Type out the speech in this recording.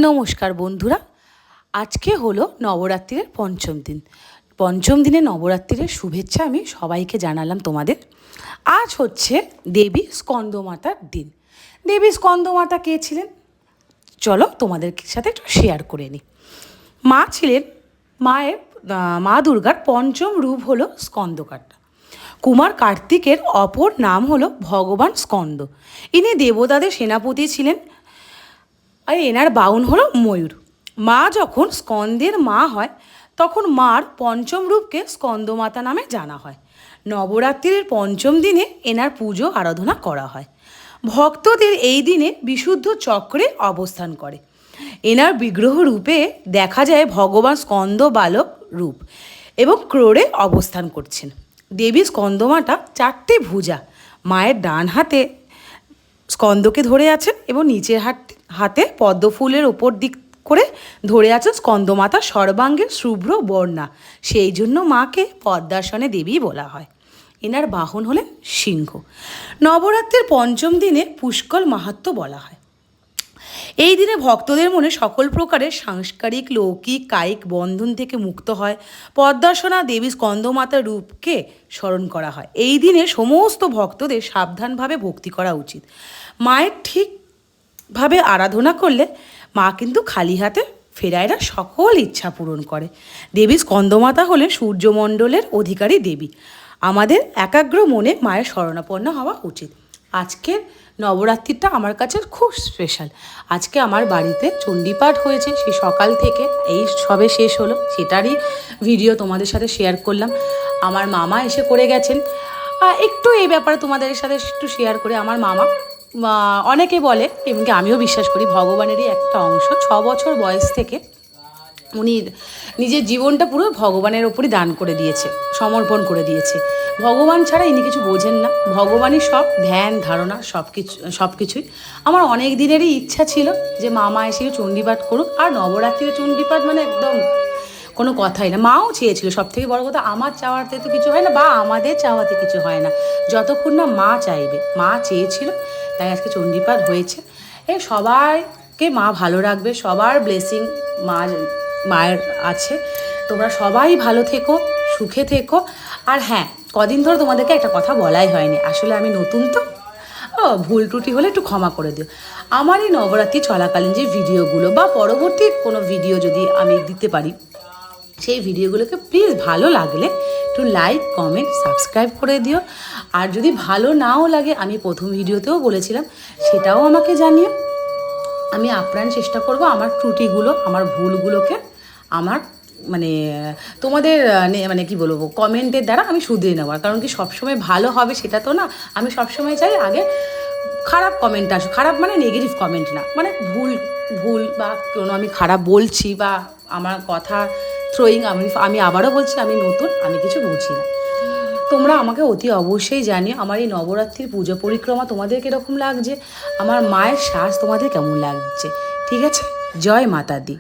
নমস্কার বন্ধুরা, আজকে হলো নবরাত্রির পঞ্চম দিন। পঞ্চম দিনে নবরাত্রির শুভেচ্ছা আমি সবাইকে জানালাম তোমাদের। আজ হচ্ছে দেবী স্কন্দমাতার দিন। দেবী স্কন্দমাতা কে ছিলেন চলো তোমাদের সাথে একটু শেয়ার করে নিই। মা ছিলেন মা দুর্গার পঞ্চম রূপ হলো স্কন্দকাটা। কুমার কার্তিকের অপর নাম হলো ভগবান স্কন্দ। ইনি দেবতাদের সেনাপতি ছিলেন, আর এনার বাউন হলো ময়ূর। মা যখন স্কন্দের মা হয় তখন মার পঞ্চম রূপকে স্কন্দমাতা নামে জানা হয়। নবরাত্রির পঞ্চম দিনে এনার পুজো আরাধনা করা হয়। ভক্তদের এই দিনে বিশুদ্ধ চক্রে অবস্থান করে। এনার বিগ্রহ রূপে দেখা যায় ভগবান স্কন্দ বালক রূপ এবং ক্রোড়ে অবস্থান করছেন। দেবী স্কন্দমাতা চারটে ভুজা, মায়ের ডান হাতে স্কন্দকে ধরে আছেন এবং নিচের হাতে পদ্মফুলের ওপর দিক করে ধরে আছেন স্কন্দমাতা সর্বাঙ্গের শুভ্র বর্ণা। সেই জন্য মাকে পদ্মাসনে দেবী বলা হয়। এনার বাহন হলেন সিংহ। নবরাত্রির পঞ্চম দিনে পুষ্কর মাহাত্ম্য বলা হয়। এই দিনে ভক্তদের মনে সকল প্রকারের সাংস্কারিক, লৌকিক, কায়িক বন্ধন থেকে মুক্ত হয়। পদ্মাসনা দেবী স্কন্দমাতার রূপকে স্মরণ করা হয়। এই দিনে সমস্ত ভক্তদের সাবধানভাবে ভক্তি করা উচিত। মায়ের ঠিকভাবে আরাধনা করলে মা কিন্তু খালি হাতে ফেরায় না, সকল ইচ্ছা পূরণ করে। দেবী স্কন্দমাতা হলেন সূর্যমণ্ডলের অধিকারী দেবী। আমাদের একাগ্র মনে মায়ের শরণাপন্ন হওয়া উচিত। আজকের নবরাত্রিটা আমার কাছে খুব স্পেশাল। আজকে আমার বাড়িতে চণ্ডীপাঠ হয়েছে, সেই সকাল থেকে এই সবে শেষ হলো, সেটারই ভিডিও তোমাদের সাথে শেয়ার করলাম। আমার মামা এসে করে গেছেন। একটু এই ব্যাপারে তোমাদের সাথে একটু শেয়ার করে, আমার মামা অনেকে বলে, এমনকি আমিও বিশ্বাস করি, ভগবানেরই একটা অংশ। 6 বছর বয়স থেকে উনি নিজের জীবনটা পুরো ভগবানের ওপরই দান করে দিয়েছে, সমর্পণ করে দিয়েছে। ভগবান ছাড়া ইনি কিছু বোঝেন না, ভগবানই সব, ধ্যান ধারণা সব কিছুই। আমার অনেক দিনেরই ইচ্ছা ছিল যে মামা এসে চণ্ডীপাঠ করুক। আর নবরাত্রিতে চণ্ডীপাঠ মানে একদম কোনো কথাই না। মাও চেয়েছিল, সব থেকে বড় কথা, আমার চাওয়াতে তো কিছু হয় না, বা আমাদের চাওয়াতে কিছু হয় না যতক্ষণ না মা চাইবে। মা চেয়েছিল, তাই আজকে চণ্ডীপাঠ হয়েছে। সবাইকে মা ভালো রাখবে, সবার ব্লেসিং মায়ের আছে। তোমরা সবাই ভালো থেকো, সুখে থেকো। আর হ্যাঁ, কদিন ধরে তোমাদেরকে একটা কথা বলাই হয়নি, আসলে আমি নতুন তো, ভুল ত্রুটি হলে একটু ক্ষমা করে দিও। আমার এই নবরাত্রি চলাকালীন যে ভিডিওগুলো বা পরবর্তী কোনো ভিডিও যদি আমি দিতে পারি, সেই ভিডিওগুলোকে প্লিজ ভালো লাগলে একটু লাইক, কমেন্ট, সাবস্ক্রাইব করে দিও। আর যদি ভালো নাও লাগে, আমি প্রথম ভিডিওতেও বলেছিলাম, সেটাও আমাকে জানিও। আমি আপ্রাণ চেষ্টা করব আমার ত্রুটিগুলো, আমার ভুলগুলোকে আমার তোমাদের কি বলবো, কমেন্টের দ্বারা আমি শুধরে নেওয়ার। কারণ কি সবসময় ভালো হবে সেটা তো না, আমি সবসময় চাই আগে খারাপ কমেন্ট আসুক। খারাপ মানে নেগেটিভ কমেন্ট না, মানে ভুল বা কোনো আমি খারাপ বলছি বা আমার কথা থ্রোয়িং। আমি আবারও বলছি, আমি নতুন, আমি কিছু বুঝি না। তোমরা আমাকে অতি অবশ্যই জানিও আমার এই নবরাত্রির পুজো পরিক্রমা তোমাদের কীরকম লাগছে, আমার মায়ের শ্বাস তোমাদের কেমন লাগছে। ঠিক আছে, জয় মাতা দি।